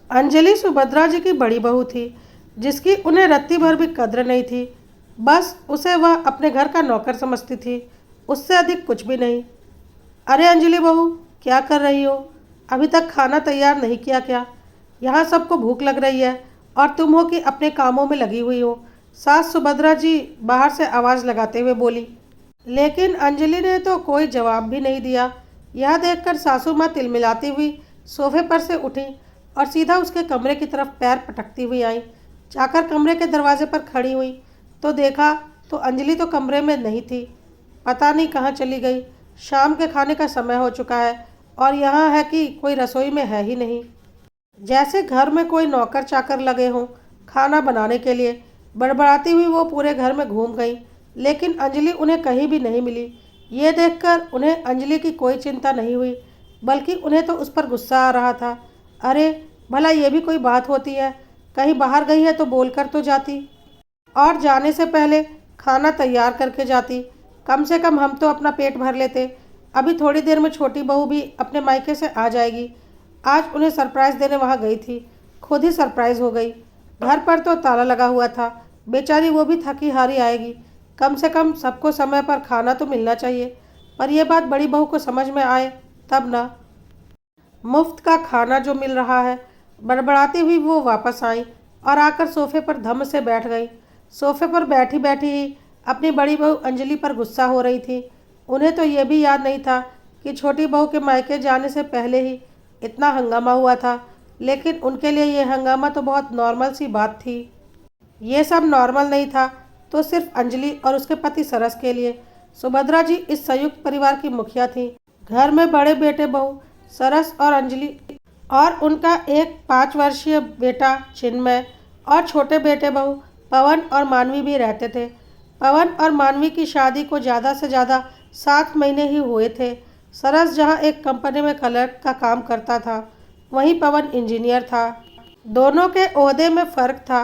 अंजलि सुभद्रा जी की बड़ी बहू थी, जिसकी उन्हें रत्ती भर भी कद्र नहीं थी। बस उसे वह अपने घर का नौकर समझती थी, उससे अधिक कुछ भी नहीं। अरे अंजलि बहू, क्या कर रही हो? अभी तक खाना तैयार नहीं किया क्या? यहाँ सबको भूख लग रही है और तुम हो कि अपने कामों में लगी हुई हो। सास सुभद्रा जी बाहर से आवाज़ लगाते हुए बोली। लेकिन अंजलि ने तो कोई जवाब भी नहीं दिया। यह देखकर सासू माँ तिलमिलाती हुई सोफे पर से उठी और सीधा उसके कमरे की तरफ पैर पटकती हुई आई। जाकर कमरे के दरवाजे पर खड़ी हुई तो देखा तो अंजलि तो कमरे में नहीं थी। पता नहीं कहाँ चली गई। शाम के खाने का समय हो चुका है और यहाँ है कि कोई रसोई में है ही नहीं। जैसे घर में कोई नौकर चाकर लगे हों खाना बनाने के लिए। बड़बड़ाती हुई वो पूरे घर में घूम गई, लेकिन अंजलि उन्हें कहीं भी नहीं मिली। ये देखकर उन्हें अंजलि की कोई चिंता नहीं हुई, बल्कि उन्हें तो उस पर गुस्सा आ रहा था। अरे भला ये भी कोई बात होती है? कहीं बाहर गई है तो बोल कर तो जाती, और जाने से पहले खाना तैयार करके जाती। कम से कम हम तो अपना पेट भर लेते। अभी थोड़ी देर में छोटी बहू भी अपने मायके से आ जाएगी। आज उन्हें सरप्राइज़ देने वहाँ गई थी, खुद ही सरप्राइज़ हो गई। घर पर तो ताला लगा हुआ था, बेचारी वो भी थकी हारी आएगी। कम से कम सबको समय पर खाना तो मिलना चाहिए। पर यह बात बड़ी बहू को समझ में आए तब ना। मुफ्त का खाना जो मिल रहा है। बड़बड़ाती हुई वो वापस आई और आकर सोफे पर धम से बैठ गई। सोफे पर बैठी बैठी ही अपनी बड़ी बहू अंजलि पर गुस्सा हो रही थी। उन्हें तो ये भी याद नहीं था कि छोटी बहू के मायके जाने से पहले ही इतना हंगामा हुआ था, लेकिन उनके लिए ये हंगामा तो बहुत नॉर्मल सी बात थी। ये सब नॉर्मल नहीं था तो सिर्फ अंजलि और उसके पति सरस के लिए। सुभद्रा जी इस संयुक्त परिवार की मुखिया थी। घर में बड़े बेटे बहू सरस और अंजलि और उनका एक 5 वर्षीय बेटा चिन्मय और छोटे बेटे बहू पवन और मानवी भी रहते थे। पवन और मानवी की शादी को ज़्यादा से ज़्यादा 7 महीने ही हुए थे। सरस जहाँ एक कंपनी में क्लर्क का काम करता था, वहीं पवन इंजीनियर था। दोनों के ओहदे में फ़र्क था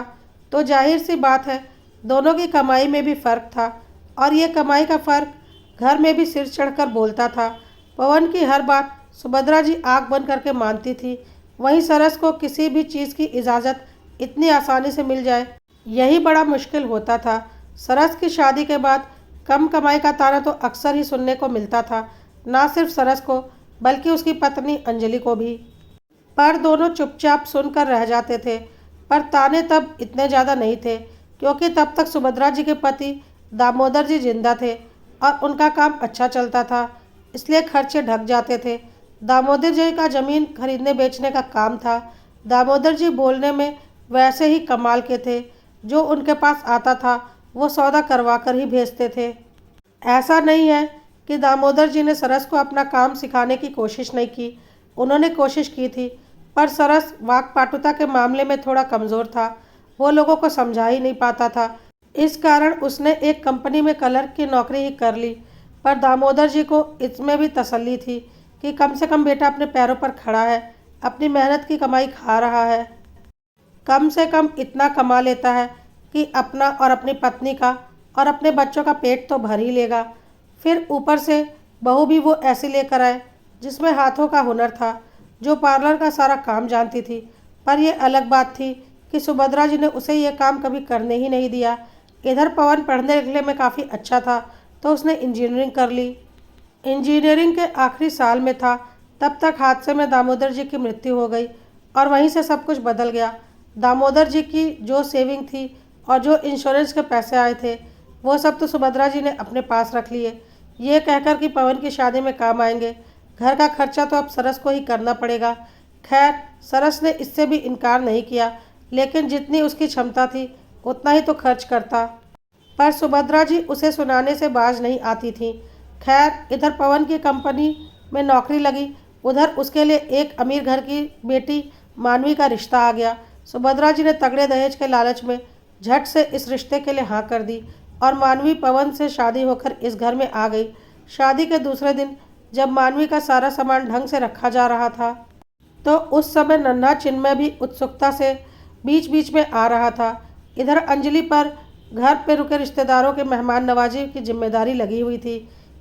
तो जाहिर सी बात है दोनों की कमाई में भी फ़र्क था, और ये कमाई का फ़र्क घर में भी सिर चढ़कर बोलता था। पवन की हर बात सुभद्रा जी आँख बंद करके मानती थी, वहीं सरस को किसी भी चीज़ की इजाज़त इतनी आसानी से मिल जाए यही बड़ा मुश्किल होता था। सरस की शादी के बाद कम कमाई का ताना तो अक्सर ही सुनने को मिलता था, ना सिर्फ सरस को बल्कि उसकी पत्नी अंजलि को भी। पर दोनों चुपचाप सुनकर रह जाते थे। पर ताने तब इतने ज़्यादा नहीं थे, क्योंकि तब तक सुभद्रा जी के पति दामोदर जी जिंदा थे और उनका काम अच्छा चलता था, इसलिए खर्चे ढक जाते थे। दामोदर जी का ज़मीन खरीदने बेचने का काम था। दामोदर जी बोलने में वैसे ही कमाल के थे, जो उनके पास आता था वो सौदा करवा कर ही भेजते थे। ऐसा नहीं है कि दामोदर जी ने सरस को अपना काम सिखाने की कोशिश नहीं की, उन्होंने कोशिश की थी। पर सरस वाकपाटुता के मामले में थोड़ा कमज़ोर था, वो लोगों को समझा ही नहीं पाता था। इस कारण उसने एक कंपनी में क्लर्क की नौकरी ही कर ली। पर दामोदर जी को इसमें भी तसल्ली थी कि कम से कम बेटा अपने पैरों पर खड़ा है, अपनी मेहनत की कमाई खा रहा है। कम से कम इतना कमा लेता है कि अपना और अपनी पत्नी का और अपने बच्चों का पेट तो भर ही लेगा। फिर ऊपर से बहू भी वो ऐसी लेकर आए जिसमें हाथों का हुनर था, जो पार्लर का सारा काम जानती थी। पर यह अलग बात थी कि सुभद्रा जी ने उसे यह काम कभी करने ही नहीं दिया। इधर पवन पढ़ने लिखने में काफ़ी अच्छा था तो उसने इंजीनियरिंग कर ली। इंजीनियरिंग के आखिरी साल में था तब तक हादसे में दामोदर जी की मृत्यु हो गई और वहीं से सब कुछ बदल गया। दामोदर जी की जो सेविंग थी और जो इंश्योरेंस के पैसे आए थे, वो सब तो सुभद्रा जी ने अपने पास रख लिए, ये कहकर कि पवन की शादी में काम आएंगे। घर का खर्चा तो अब सरस को ही करना पड़ेगा। खैर सरस ने इससे भी इनकार नहीं किया, लेकिन जितनी उसकी क्षमता थी उतना ही तो खर्च करता। पर सुभद्रा जी उसे सुनाने से बाज नहीं आती थी। खैर इधर पवन की कंपनी में नौकरी लगी, उधर उसके लिए एक अमीर घर की बेटी मानवी का रिश्ता आ गया। सुभद्रा जी ने तगड़े दहेज के लालच में झट से इस रिश्ते के लिए हाँ कर दी और मानवी पवन से शादी होकर इस घर में आ गई। शादी के दूसरे दिन जब मानवी का सारा सामान ढंग से रखा जा रहा था, तो उस समय नन्हा चिन्मय भी उत्सुकता से बीच बीच में आ रहा था। इधर अंजलि पर घर पे रुके रिश्तेदारों के मेहमान नवाजी की जिम्मेदारी लगी हुई थी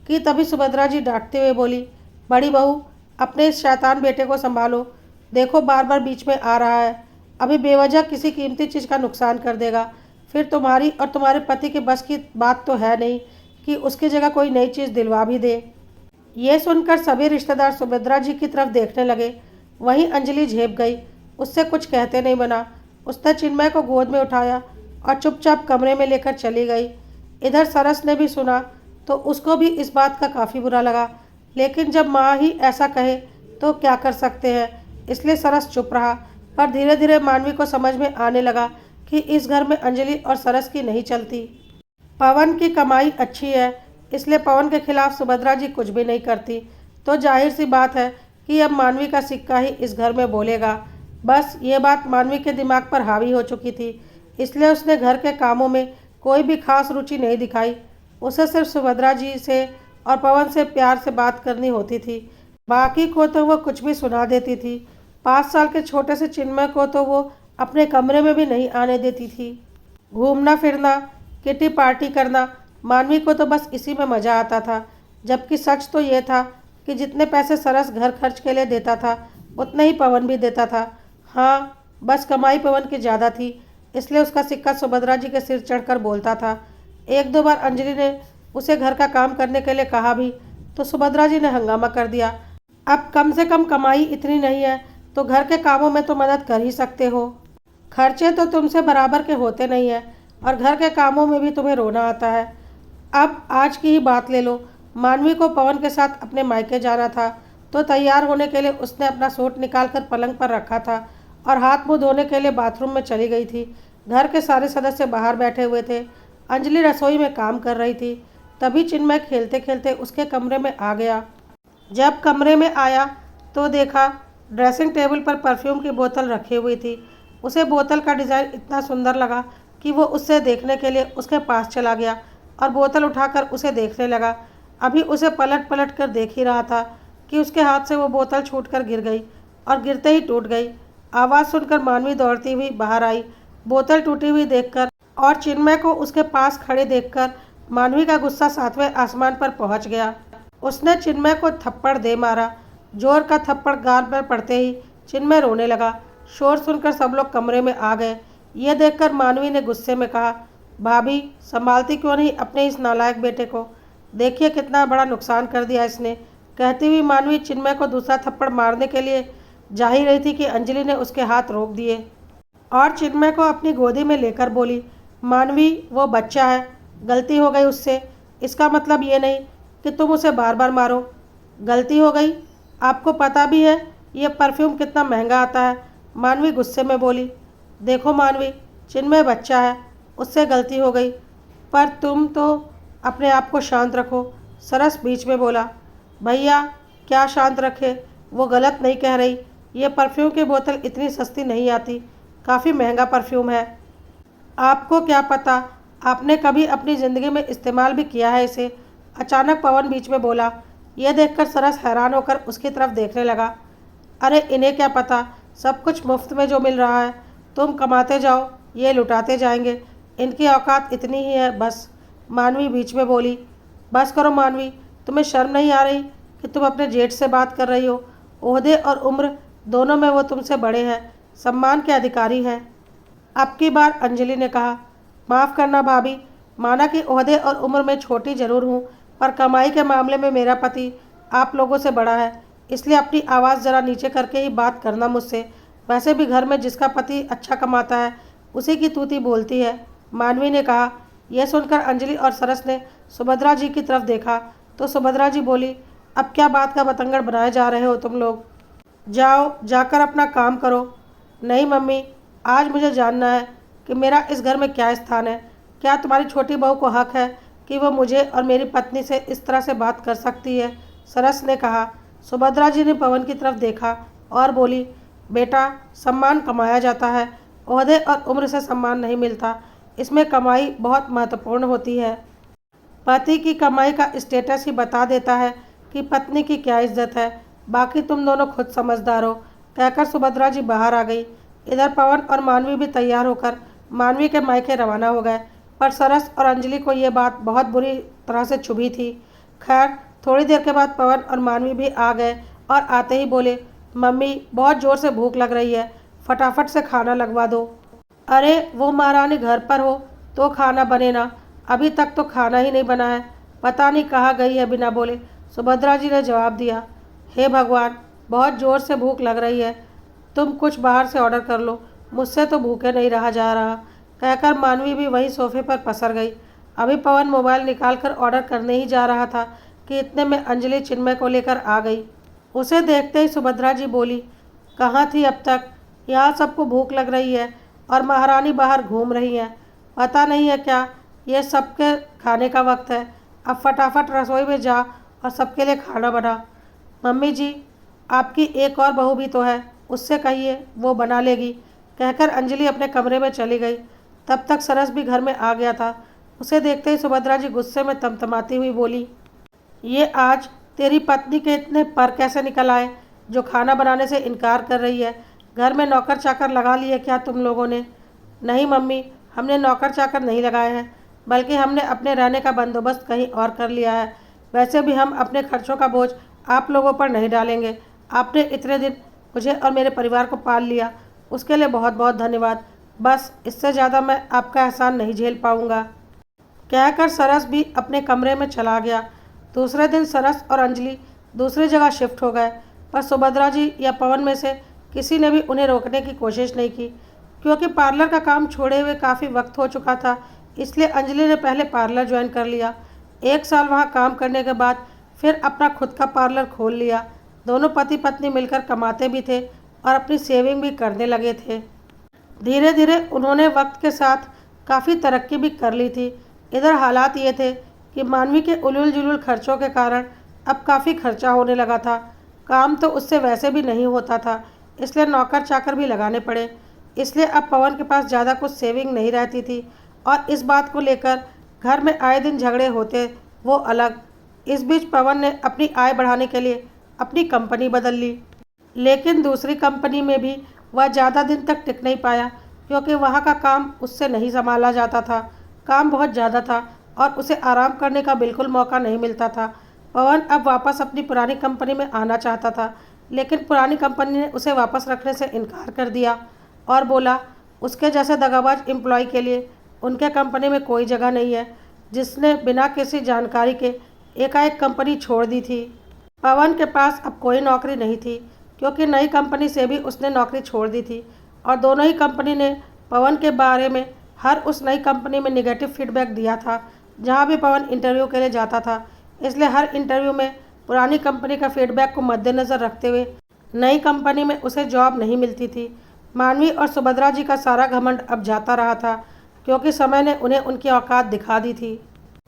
कि तभी सुभद्रा जी डांटते हुए बोली, बड़ी बहू अपने इस शैतान बेटे को संभालो। देखो बार बार बीच में आ रहा है, अभी बेवजह किसी कीमती चीज़ का नुकसान कर देगा। फिर तुम्हारी और तुम्हारे पति के बस की बात तो है नहीं कि उसकी जगह कोई नई चीज़ दिलवा भी दे। ये सुनकर सभी रिश्तेदार सुभद्रा जी की तरफ देखने लगे। वहीं अंजलि झेप गई, उससे कुछ कहते नहीं बना। उसने चिन्मय को गोद में उठाया और चुपचाप कमरे में लेकर चली गई। इधर सरस ने भी सुना तो उसको भी इस बात का काफ़ी बुरा लगा, लेकिन जब माँ ही ऐसा कहे तो क्या कर सकते हैं, इसलिए सरस चुप रहा। पर धीरे धीरे मानवी को समझ में आने लगा कि इस घर में अंजलि और सरस की नहीं चलती। पवन की कमाई अच्छी है, इसलिए पवन के खिलाफ सुभद्रा जी कुछ भी नहीं करती। तो जाहिर सी बात है कि अब मानवी का सिक्का ही इस घर में बोलेगा। बस ये बात मानवी के दिमाग पर हावी हो चुकी थी, इसलिए उसने घर के कामों में कोई भी खास रुचि नहीं दिखाई। उसे सिर्फ सुभद्रा जी से और पवन से प्यार से बात करनी होती थी, बाकी को तो वो कुछ भी सुना देती थी। 5 साल के छोटे से चिन्मय को तो वो अपने कमरे में भी नहीं आने देती थी। घूमना फिरना, किटी पार्टी करना, मानवी को तो बस इसी में मज़ा आता था। जबकि सच तो ये था कि जितने पैसे सरस घर खर्च के लिए देता था उतने ही पवन भी देता था। हाँ, बस कमाई पवन की ज़्यादा थी, इसलिए उसका सिक्का सुभद्रा जी के सिर चढ़कर बोलता था। 1-2 बार अंजलि ने उसे घर का काम करने के लिए कहा भी तो सुभद्रा जी ने हंगामा कर दिया। अब कम से कम कमाई इतनी नहीं है तो घर के कामों में तो मदद कर ही सकते हो। खर्चे तो तुमसे बराबर के होते नहीं हैं और घर के कामों में भी तुम्हें रोना आता है। अब आज की ही बात ले लो, मानवी को पवन के साथ अपने मायके जाना था तो तैयार होने के लिए उसने अपना सूट निकालकर पलंग पर रखा था और हाथ मुंह धोने के लिए बाथरूम में चली गई थी। घर के सारे सदस्य बाहर बैठे हुए थे। अंजलि रसोई में काम कर रही थी। तभी चिन्मय खेलते खेलते उसके कमरे में आ गया। जब कमरे में आया तो देखा ड्रेसिंग टेबल पर परफ्यूम की बोतल रखी हुई थी। उसे बोतल का डिज़ाइन इतना सुंदर लगा कि वो उससे देखने के लिए उसके पास चला गया और बोतल उठाकर उसे देखने लगा। अभी उसे पलट पलट कर देख ही रहा था कि उसके हाथ से वो बोतल छूटकर गिर गई और गिरते ही टूट गई। आवाज़ सुनकर मानवी दौड़ती हुई बाहर आई। बोतल टूटी हुई देखकर और चिन्मय को उसके पास खड़े देखकर मानवी का गुस्सा 7वें आसमान पर पहुंच गया। उसने चिन्मय को थप्पड़ दे मारा। जोर का थप्पड़ गाल पर पड़ते ही चिन्मय रोने लगा। शोर सुनकर सब लोग कमरे में आ गए। ये देखकर मानवी ने गुस्से में कहा, भाभी संभालती क्यों नहीं अपने इस नालायक बेटे को, देखिए कितना बड़ा नुकसान कर दिया इसने। कहती हुई मानवी चिन्मय को दूसरा थप्पड़ मारने के लिए जा ही रही थी कि अंजलि ने उसके हाथ रोक दिए और चिन्मय को अपनी गोदी में लेकर बोली, मानवी वो बच्चा है, गलती हो गई उससे, इसका मतलब ये नहीं कि तुम उसे बार बार मारो। गलती हो गई, आपको पता भी है ये परफ्यूम कितना महंगा आता है। मानवी गुस्से में बोली, देखो मानवी, चिन्मय बच्चा है, उससे गलती हो गई, पर तुम तो अपने आप को शांत रखो। सरस बीच में बोला, भैया क्या शांत रखे, वो गलत नहीं कह रही। ये परफ्यूम की बोतल इतनी सस्ती नहीं आती, काफ़ी महंगा परफ्यूम है। आपको क्या पता, आपने कभी अपनी ज़िंदगी में इस्तेमाल भी किया है इसे। अचानक पवन बीच में बोला। यह देखकर सरस हैरान होकर उसकी तरफ देखने लगा। अरे इन्हें क्या पता, सब कुछ मुफ्त में जो मिल रहा है। तुम कमाते जाओ, ये लुटाते जाएंगे, इनकी औकात इतनी ही है बस। मानवी बीच में बोली, बस करो मानवी, तुम्हें शर्म नहीं आ रही कि तुम अपने जेठ से बात कर रही हो। ओहदे और उम्र दोनों में वो तुमसे बड़े हैं, सम्मान के अधिकारी हैं। अब की बार अंजलि ने कहा, माफ़ करना भाभी, माना कि ओहदे और उम्र में छोटी ज़रूर हूँ, पर कमाई के मामले में मेरा पति आप लोगों से बड़ा है, इसलिए अपनी आवाज़ ज़रा नीचे करके ही बात करना मुझसे। वैसे भी घर में जिसका पति अच्छा कमाता है उसी की तूती बोलती है, मानवी ने कहा। यह सुनकर अंजलि और सरस ने सुभद्रा जी की तरफ देखा तो सुभद्रा जी बोली, अब क्या बात का बतंगड़ बनाए जा रहे हो तुम लोग, जाओ जाकर अपना काम करो। नहीं मम्मी, आज मुझे जानना है कि मेरा इस घर में क्या स्थान है। क्या तुम्हारी छोटी बहू को हक है कि वो मुझे और मेरी पत्नी से इस तरह से बात कर सकती है, सरस ने कहा। सुभद्रा जी ने पवन की तरफ देखा और बोली, बेटा सम्मान कमाया जाता है, ओहदे और उम्र से सम्मान नहीं मिलता, इसमें कमाई बहुत महत्वपूर्ण होती है। पति की कमाई का स्टेटस ही बता देता है कि पत्नी की क्या इज्जत है, बाकी तुम दोनों खुद समझदार हो, कहकर सुभद्रा जी बाहर आ गई। इधर पवन और मानवी भी तैयार होकर मानवी के मायके रवाना हो गए, पर सरस और अंजलि को ये बात बहुत बुरी तरह से चुभी थी। खैर थोड़ी देर के बाद पवन और मानवी भी आ गए और आते ही बोले, मम्मी बहुत ज़ोर से भूख लग रही है, फटाफट से खाना लगवा दो। अरे वो महारानी घर पर हो तो खाना बने ना, अभी तक तो खाना ही नहीं बना है, पता नहीं कहाँ गई है बिना बोले, सुभद्रा जी ने जवाब दिया। हे भगवान, बहुत ज़ोर से भूख लग रही है, तुम कुछ बाहर से ऑर्डर कर लो, मुझसे तो भूखे नहीं रहा जा रहा, कहकर मानवी भी वहीं सोफे पर पसर गई। अभी पवन मोबाइल निकालकर ऑर्डर करने ही जा रहा था कि इतने में अंजलि चिन्मय को लेकर आ गई। उसे देखते ही सुभद्रा जी बोली, कहाँ थी अब तक? यहाँ सबको भूख लग रही है और महारानी बाहर घूम रही हैं, पता नहीं है क्या ये सबके खाने का वक्त है, अब फटाफट रसोई में जा और सबके लिए खाना बना। मम्मी जी, आपकी एक और बहू भी तो है, उससे कहिए वो बना लेगी, कहकर अंजलि अपने कमरे में चली गई। तब तक सरस भी घर में आ गया था। उसे देखते ही सुभद्रा जी गुस्से में तमतमाती हुई बोली, ये आज तेरी पत्नी के इतने पर कैसे निकल आए जो खाना बनाने से इनकार कर रही है? घर में नौकर चाकर लगा लिए क्या तुम लोगों ने? नहीं मम्मी, हमने नौकर चाकर नहीं लगाए हैं, बल्कि हमने अपने रहने का बंदोबस्त कहीं और कर लिया है। वैसे भी हम अपने खर्चों का बोझ आप लोगों पर नहीं डालेंगे। आपने इतने दिन मुझे और मेरे परिवार को पाल लिया, उसके लिए बहुत बहुत धन्यवाद। बस इससे ज़्यादा मैं आपका एहसान नहीं झेल पाऊँगा, कहकर सरस भी अपने कमरे में चला गया। दूसरे दिन सरस और अंजलि दूसरी जगह शिफ्ट हो गए, पर सुभद्रा जी या पवन में से किसी ने भी उन्हें रोकने की कोशिश नहीं की, क्योंकि पार्लर का काम छोड़े हुए काफ़ी वक्त हो चुका था। इसलिए अंजलि ने पहले पार्लर ज्वाइन कर लिया। 1 साल वहाँ काम करने के बाद फिर अपना खुद का पार्लर खोल लिया। दोनों पति पत्नी मिलकर कमाते भी थे और अपनी सेविंग भी करने लगे थे। धीरे धीरे उन्होंने वक्त के साथ काफ़ी तरक्की भी कर ली थी। इधर हालात ये थे कि मानवी के उलूल जुलूल खर्चों के कारण अब काफ़ी खर्चा होने लगा था। काम तो उससे वैसे भी नहीं होता था, इसलिए नौकर चाकर भी लगाने पड़े। इसलिए अब पवन के पास ज़्यादा कुछ सेविंग नहीं रहती थी और इस बात को लेकर घर में आए दिन झगड़े होते, वो अलग। इस बीच पवन ने अपनी आय बढ़ाने के लिए अपनी कंपनी बदल ली, लेकिन दूसरी कंपनी में भी वह ज़्यादा दिन तक टिक नहीं पाया, क्योंकि वहाँ का काम उससे नहीं संभाला जाता था। काम बहुत ज़्यादा था और उसे आराम करने का बिल्कुल मौका नहीं मिलता था। पवन अब वापस अपनी पुरानी कंपनी में आना चाहता था, लेकिन पुरानी कंपनी ने उसे वापस रखने से इनकार कर दिया और बोला उसके जैसे दगाबाज एम्प्लॉय के लिए उनके कंपनी में कोई जगह नहीं है, जिसने बिना किसी जानकारी के एकाएक कंपनी छोड़ दी थी। पवन के पास अब कोई नौकरी नहीं थी, क्योंकि नई कंपनी से भी उसने नौकरी छोड़ दी थी और दोनों ही कंपनी ने पवन के बारे में हर उस नई कंपनी में निगेटिव फीडबैक दिया था जहां भी पवन इंटरव्यू के लिए जाता था। इसलिए हर इंटरव्यू में पुरानी कंपनी का फीडबैक को मद्देनज़र रखते हुए नई कंपनी में उसे जॉब नहीं मिलती थी। मानवी और सुभद्रा जी का सारा घमंड अब जाता रहा था, क्योंकि समय ने उन्हें उनकी औकात दिखा दी थी।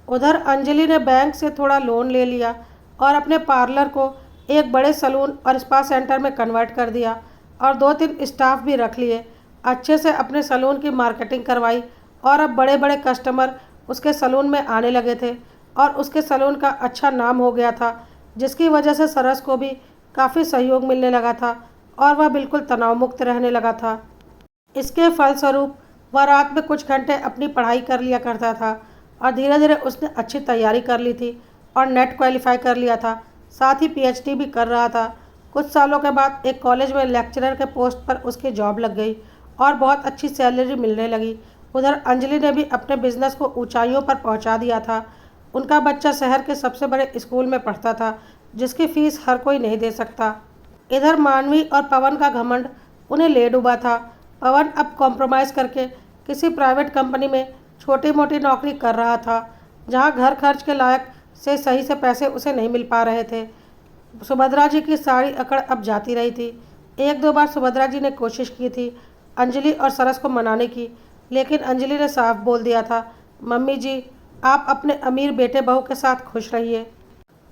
उधर अंजलि ने बैंक से थोड़ा लोन ले लिया और अपने पार्लर को एक बड़े सलून और स्पा सेंटर में कन्वर्ट कर दिया और 2-3 स्टाफ भी रख लिए। अच्छे से अपने सलून की मार्केटिंग करवाई और अब बड़े बड़े कस्टमर उसके सलून में आने लगे थे और उसके सलून का अच्छा नाम हो गया था, जिसकी वजह से सरस को भी काफ़ी सहयोग मिलने लगा था और वह बिल्कुल तनाव मुक्त रहने लगा था। इसके फलस्वरूप वह रात में कुछ घंटे अपनी पढ़ाई कर लिया करता था और धीरे धीरे उसने अच्छी तैयारी कर ली थी और नेट क्वालिफाई कर लिया था, साथ ही पीएचडी भी कर रहा था। कुछ सालों के बाद एक कॉलेज में लेक्चरर के पोस्ट पर उसकी जॉब लग गई और बहुत अच्छी सैलरी मिलने लगी। उधर अंजलि ने भी अपने बिजनेस को ऊंचाइयों पर पहुंचा दिया था। उनका बच्चा शहर के सबसे बड़े स्कूल में पढ़ता था, जिसकी फीस हर कोई नहीं दे सकता। इधर मानवी और पवन का घमंड उन्हें ले डूबा था। पवन अब कॉम्प्रोमाइज़ करके किसी प्राइवेट कंपनी में छोटी मोटी नौकरी कर रहा था, जहां घर खर्च के लायक से सही से पैसे उसे नहीं मिल पा रहे थे। सुभद्रा जी की सारी अकड़ अब जाती रही थी। 1-2 बार सुभद्रा जी ने कोशिश की थी अंजलि और सरस को मनाने की, लेकिन अंजलि ने साफ बोल दिया था, मम्मी जी, आप अपने अमीर बेटे बहू के साथ खुश रहिए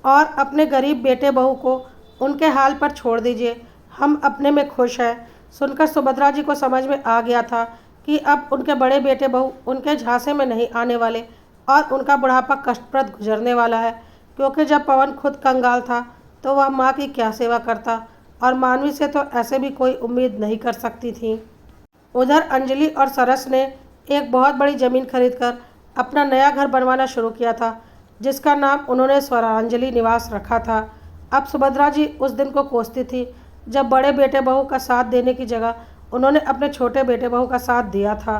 और अपने गरीब बेटे बहू को उनके हाल पर छोड़ दीजिए, हम अपने में खुश हैं। सुनकर सुभद्रा जी को समझ में आ गया था कि अब उनके बड़े बेटे बहू उनके झांसे में नहीं आने वाले और उनका बुढ़ापा कष्टप्रद गुजरने वाला है, क्योंकि जब पवन खुद कंगाल था तो वह माँ की क्या सेवा करता और मानवी से तो ऐसे भी कोई उम्मीद नहीं कर सकती थी। उधर अंजलि और सरस ने एक बहुत बड़ी ज़मीन खरीदकर अपना नया घर बनवाना शुरू किया था, जिसका नाम उन्होंने स्वरांजलि निवास रखा था। अब सुभद्रा जी उस दिन को कोसती थी जब बड़े बेटे बहू का साथ देने की जगह उन्होंने अपने छोटे बेटे बहू का साथ दिया था।